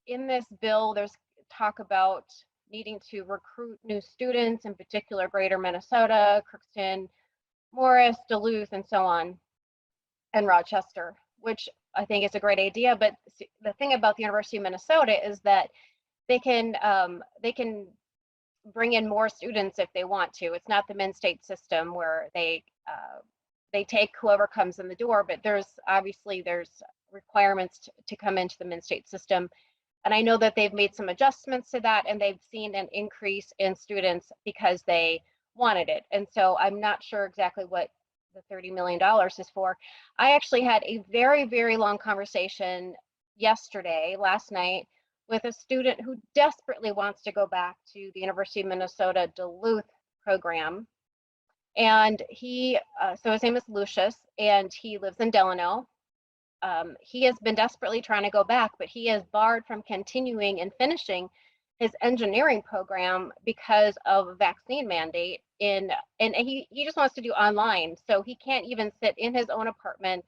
in this bill, there's talk about needing to recruit new students, in particular Greater Minnesota, Crookston, Morris, Duluth, and so on, and Rochester, which I think is a great idea. But the thing about the University of Minnesota is that they can bring in more students if they want to. It's not the Min-State system where they take whoever comes in the door, but there's requirements to come into the Min-State system. And I know that they've made some adjustments to that, and they've seen an increase in students because they wanted it. And so I'm not sure exactly what the $30 million is for. I actually had a very, very long conversation last night, with a student who desperately wants to go back to the University of Minnesota Duluth program. And so his name is Lucius, and he lives in Delano. He has been desperately trying to go back, but he is barred from continuing and finishing his engineering program because of a vaccine mandate and he just wants to do online. So he can't even sit in his own apartment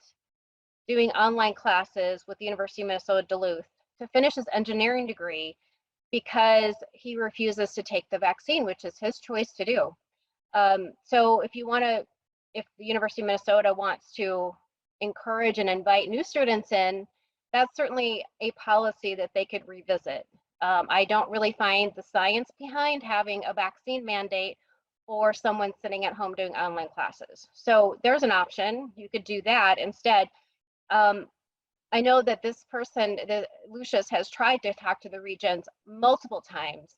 doing online classes with the University of Minnesota Duluth to finish his engineering degree because he refuses to take the vaccine, which is his choice to do. So if the University of Minnesota wants to encourage and invite new students in, that's certainly a policy that they could revisit. I don't really find the science behind having a vaccine mandate or someone sitting at home doing online classes. So there's an option. You could do that instead. I know that this person, Lucius, has tried to talk to the regions multiple times,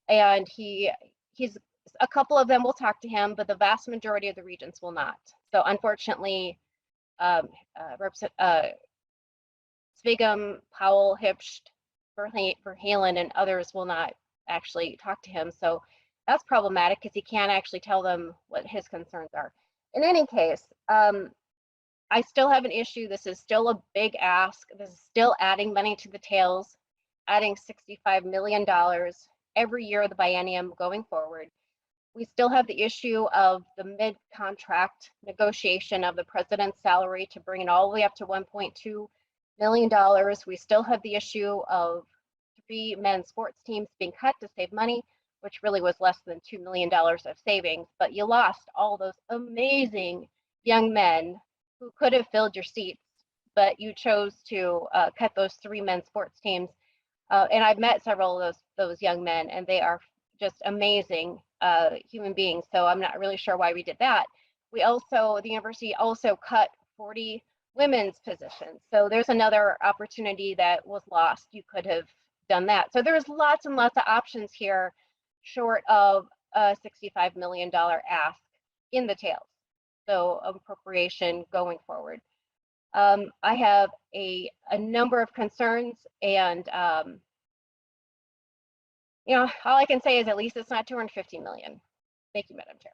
and he's a couple of them will talk to him, but the vast majority of the regions will not. So unfortunately, Svigum, Powell, Hipscht, Verhalen, and others will not actually talk to him. So that's problematic because he can't actually tell them what his concerns are. In any case, I still have an issue. This is still a big ask. This is still adding money to the tails, adding $65 million every year of the biennium going forward. We still have the issue of the mid-contract negotiation of the president's salary to bring it all the way up to $1.2 million. We still have the issue of 3 men's sports teams being cut to save money, which really was less than $2 million of savings, but you lost all those amazing young men who could have filled your seats, but you chose to cut those 3 men's sports teams. And I've met several of those young men, and they are just amazing human beings. So I'm not really sure why we did that. The university also cut 40 women's positions. So there's another opportunity that was lost. You could have done that. So there's lots and lots of options here short of a $65 million ask in the tails. So appropriation going forward. I have a number of concerns, and all I can say is at least it's not $250 million. Thank you, Madam Chair.